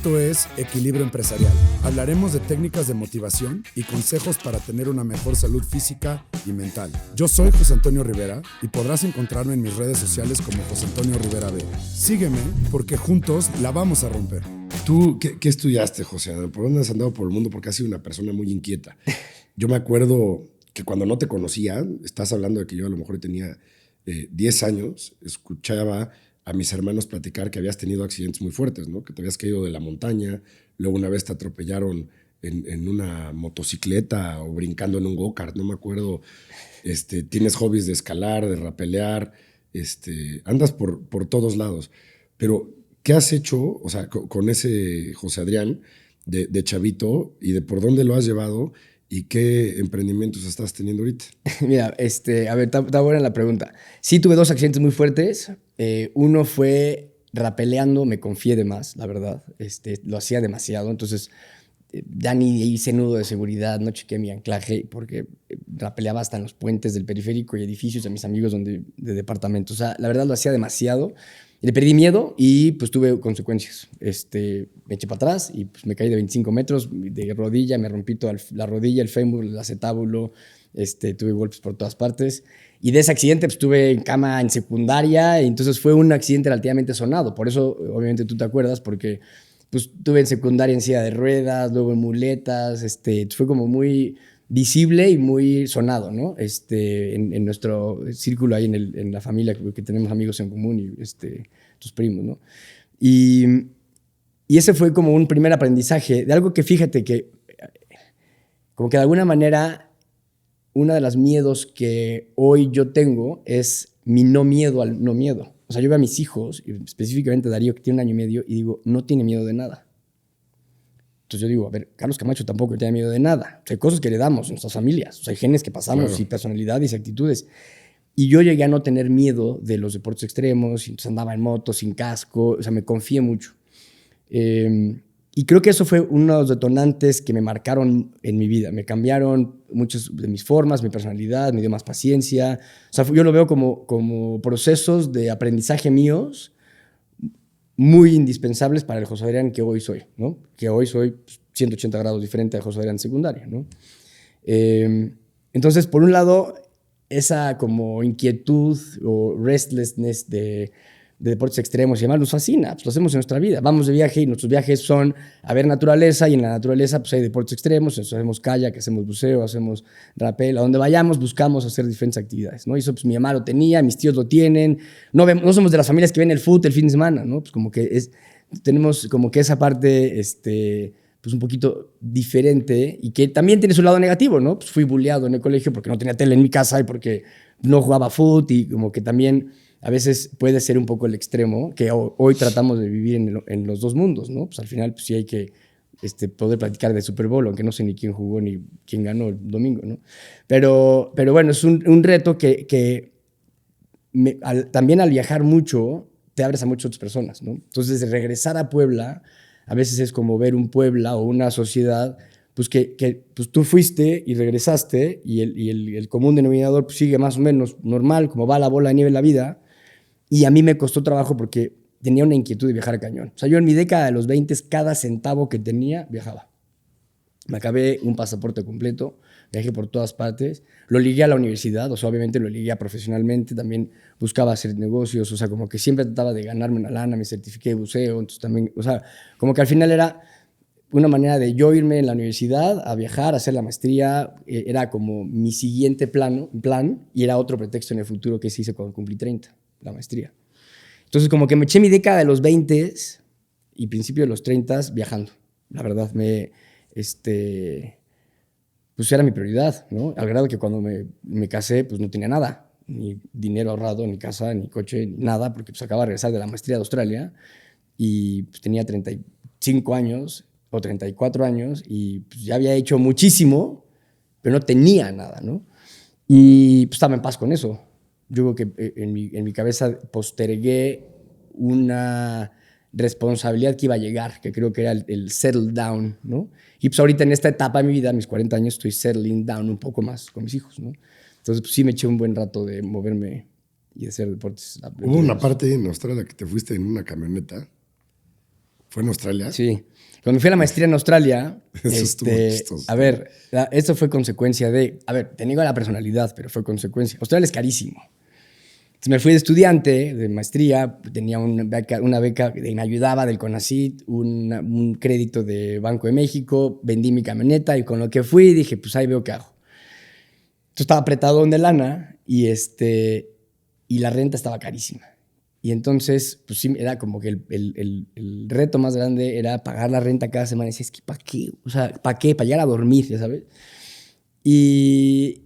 Esto es Equilibrio Empresarial. Hablaremos de técnicas de motivación y consejos para tener una mejor salud física y mental. Yo soy José Antonio Rivera y podrás encontrarme en mis redes sociales como José Antonio Rivera B. Sígueme porque juntos la vamos a romper. ¿Tú qué estudiaste, José? ¿Por dónde has andado por el mundo? Porque has sido una persona muy inquieta. Yo me acuerdo que cuando no te conocía, estás hablando de que yo a lo mejor tenía 10 años, escuchaba a mis hermanos platicar que habías tenido accidentes muy fuertes, ¿no? Que te habías caído de la montaña, luego una vez te atropellaron en una motocicleta o brincando en un go-kart, no me acuerdo. Tienes hobbies de escalar, de rapelear, andas por todos lados. Pero, ¿qué has hecho, o sea, con ese José Adrián de chavito y de por dónde lo has llevado y qué emprendimientos estás teniendo ahorita? Mira, a ver, está buena la pregunta. Sí, tuve dos accidentes muy fuertes. Uno fue rapeleando, me confié de más, la verdad. Lo hacía demasiado, entonces ya ni hice nudo de seguridad, no chequé mi anclaje porque rapeleaba hasta en los puentes del periférico y edificios de mis amigos de departamentos. O sea, la verdad lo hacía demasiado. Le perdí miedo y pues tuve consecuencias. Me eché para atrás y pues me caí de 25 metros de rodilla, me rompí toda la rodilla, el fémur, el acetábulo, tuve golpes por todas partes. Y de ese accidente pues estuve en cama en secundaria y entonces fue un accidente relativamente sonado. Por eso obviamente tú te acuerdas porque pues tuve en secundaria en silla de ruedas, luego en muletas, fue como muy visible y muy sonado, ¿no? En nuestro círculo ahí en la familia, que tenemos amigos en común y tus primos, ¿no? Y ese fue como un primer aprendizaje de algo que fíjate que como que de alguna manera uno de los miedos que hoy yo tengo es mi no miedo al no miedo. O sea, yo veo a mis hijos, y específicamente a Darío, que tiene 1 año y medio, y digo, no tiene miedo de nada. Entonces yo digo, a ver, Carlos Camacho tampoco tiene miedo de nada. O sea, hay cosas que heredamos en nuestras familias. O sea, hay genes que pasamos, claro, y personalidades y actitudes. Y yo llegué a no tener miedo de los deportes extremos, y entonces andaba en moto, sin casco, o sea, me confié mucho. Y creo que eso fue uno de los detonantes que me marcaron en mi vida. Me cambiaron muchas de mis formas, mi personalidad, me dio más paciencia. O sea, yo lo veo como procesos de aprendizaje míos muy indispensables para el José Adrián que hoy soy, ¿no? Que hoy soy 180 grados diferente al José Adrián secundaria, ¿no? Entonces, por un lado, esa como inquietud o restlessness de deportes extremos y demás nos fascina, pues lo hacemos en nuestra vida. Vamos de viaje y nuestros viajes son a ver naturaleza y en la naturaleza pues hay deportes extremos, hacemos kayak, hacemos buceo, hacemos rappel, a donde vayamos buscamos hacer diferentes actividades, ¿no? Y eso pues mi mamá lo tenía, mis tíos lo tienen, no somos de las familias que ven el fútbol el fin de semana, ¿no? Pues como que tenemos como que esa parte, pues un poquito diferente y que también tiene su lado negativo, ¿no? Pues fui bulleado en el colegio porque no tenía tele en mi casa y porque no jugaba fútbol y como que también a veces puede ser un poco el extremo que hoy tratamos de vivir en los dos mundos, ¿no? Pues al final pues sí hay que poder platicar de Super Bowl, aunque no sé ni quién jugó ni quién ganó el domingo, ¿no? Pero bueno, es un reto que también al viajar mucho te abres a muchas otras personas, ¿no? Entonces, regresar a Puebla a veces es como ver un Puebla o una sociedad pues que pues tú fuiste y regresaste y el común denominador pues sigue más o menos normal, como va la bola de nieve en la vida. Y a mí me costó trabajo porque tenía una inquietud de viajar a cañón. O sea, yo en mi década de los 20, cada centavo que tenía, viajaba. Me acabé un pasaporte completo, viajé por todas partes. Lo ligué a la universidad, o sea, obviamente lo ligué profesionalmente. También buscaba hacer negocios, o sea, como que siempre trataba de ganarme una lana, me certifiqué de buceo. Entonces también, o sea, como que al final era una manera de yo irme en la universidad a viajar, a hacer la maestría. Era como mi siguiente plan, y era otro pretexto en el futuro que se hice cuando cumplí 30, la maestría. Entonces, como que me eché mi década de los 20 y principio de los 30 viajando. La verdad, pues era mi prioridad, ¿no? Al grado que cuando me casé, pues no tenía nada, ni dinero ahorrado, ni casa, ni coche, ni nada, porque pues acababa de regresar de la maestría de Australia y pues tenía 35 años o 34 años y pues ya había hecho muchísimo, pero no tenía nada, ¿no? Y pues estaba en paz con eso. Yo creo que en mi cabeza postergué una responsabilidad que iba a llegar, que creo que era el settle down, ¿no? Y pues ahorita en esta etapa de mi vida, a mis 40 años, estoy settling down un poco más con mis hijos, ¿no? Entonces pues sí me eché un buen rato de moverme y de hacer deportes. Hubo una parte en Australia que te fuiste en una camioneta. ¿Fue en Australia? Sí. Cuando fui a la maestría en Australia, Eso estuvo chistoso. a ver, esto fue consecuencia de, a ver, tenía la personalidad, pero fue consecuencia. Australia es carísimo. Entonces me fui de estudiante, de maestría, tenía una beca que me ayudaba del CONACYT, un crédito de Banco de México, vendí mi camioneta y con lo que fui dije, pues ahí veo qué hago. Entonces estaba apretado de lana y la renta estaba carísima. Y entonces, pues sí, era como que el reto más grande era pagar la renta cada semana. Y decía, es que ¿para qué? O sea, ¿para qué? Para llegar a dormir, ya sabes. Y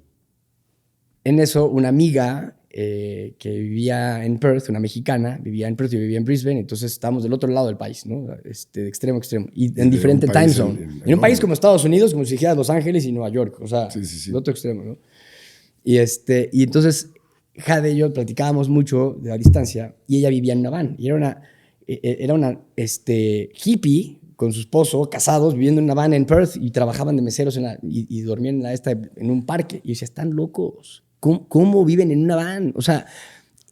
en eso, una amiga que vivía en Perth, una mexicana, vivía en Perth y vivía en Brisbane. Entonces estábamos del otro lado del país, ¿no? De extremo a extremo. Y en diferente time zone. En un país como Estados Unidos, como si dijera Los Ángeles y Nueva York. O sea, del otro extremo, ¿no? Y entonces Jade y yo platicábamos mucho de la distancia y ella vivía en una van. Y era una hippie con su esposo, casados, viviendo en una van en Perth y trabajaban de meseros y dormían en un parque. Y yo decía, están locos. ¿Cómo viven en una van? O sea,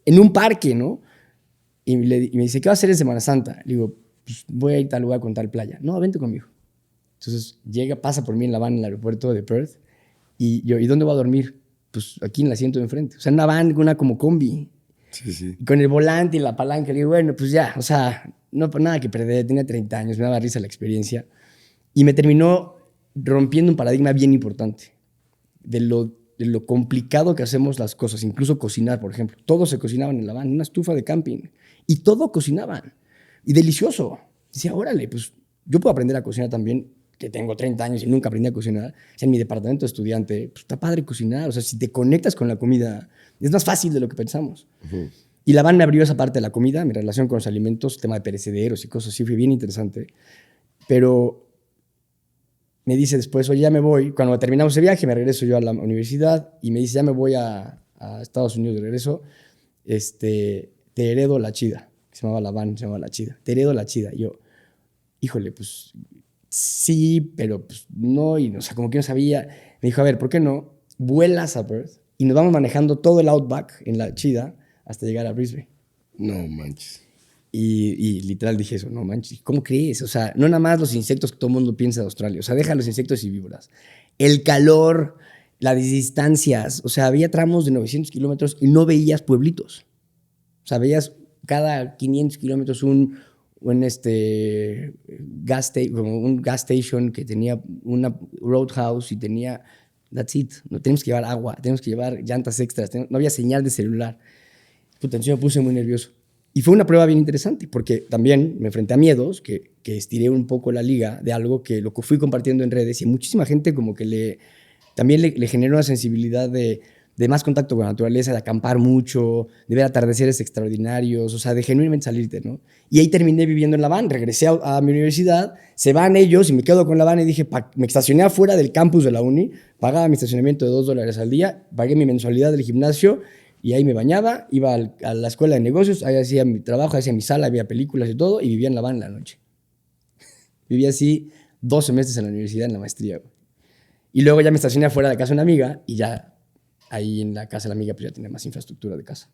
en un parque, ¿no? Y me dice, ¿qué va a hacer en Semana Santa? Le digo, pues voy a ir a tal lugar con tal playa. No, vente conmigo. Entonces pasa por mí en la van en el aeropuerto de Perth y yo, ¿y dónde voy a dormir? Pues aquí en el asiento de enfrente. O sea, una van, una como combi. Sí, sí. Y con el volante y la palanca. Le digo, bueno, pues ya, o sea, no nada que perder. Tenía 30 años, me daba risa la experiencia. Y me terminó rompiendo un paradigma bien importante de lo complicado que hacemos las cosas. Incluso cocinar, por ejemplo. Todos se cocinaban en la van, en una estufa de camping. Y todo cocinaban. Y delicioso. Decía, órale, pues yo puedo aprender a cocinar también, que tengo 30 años y nunca aprendí a cocinar. O sea, en mi departamento de estudiante, pues está padre cocinar. O sea, si te conectas con la comida, es más fácil de lo que pensamos. Y la van me abrió esa parte de la comida, mi relación con los alimentos, tema de perecederos y cosas así, fue bien interesante. Pero me dice después, oye, ya me voy. Cuando terminamos ese viaje, me regreso yo a la universidad y me dice, ya me voy a Estados Unidos de regreso. Te heredo la chida. Se llamaba la van, se llamaba la chida. Te heredo la chida. Y yo, híjole, pues sí, pero pues no. Y, o sea, como que no sabía. Me dijo, a ver, ¿por qué no vuelas a Perth y nos vamos manejando todo el Outback en la chida hasta llegar a Brisbane? No manches. Y literal dije eso, no manches, ¿cómo crees? O sea, no nada más los insectos que todo el mundo piensa de Australia, o sea, deja los insectos y víboras. El calor, las distancias, o sea, había tramos de 900 kilómetros y no veías pueblitos. O sea, veías cada 500 kilómetros un gas station que tenía una roadhouse y tenía, that's it. No tenemos que llevar agua, tenemos que llevar llantas extras, no había señal de celular. Puta, entonces me puse muy nervioso. Y fue una prueba bien interesante, porque también me enfrenté a miedos, que estiré un poco la liga de algo que lo fui compartiendo en redes y muchísima gente como que también le generó una sensibilidad de más contacto con la naturaleza, de acampar mucho, de ver atardeceres extraordinarios, o sea, de genuinamente salirte, ¿no? Y ahí terminé viviendo en la van, regresé a mi universidad, se van ellos y me quedo con la van y dije, me estacioné afuera del campus de la uni, pagaba mi estacionamiento de $2 al día, pagué mi mensualidad del gimnasio y ahí me bañaba, iba a la escuela de negocios, ahí hacía mi trabajo, hacía mi sala, había películas y todo, y vivía en la van en la noche. Vivía así 12 meses en la universidad, en la maestría, güey. Y luego ya me estacioné afuera de casa de una amiga y ya ahí en la casa de la amiga pues ya tenía más infraestructura de casa.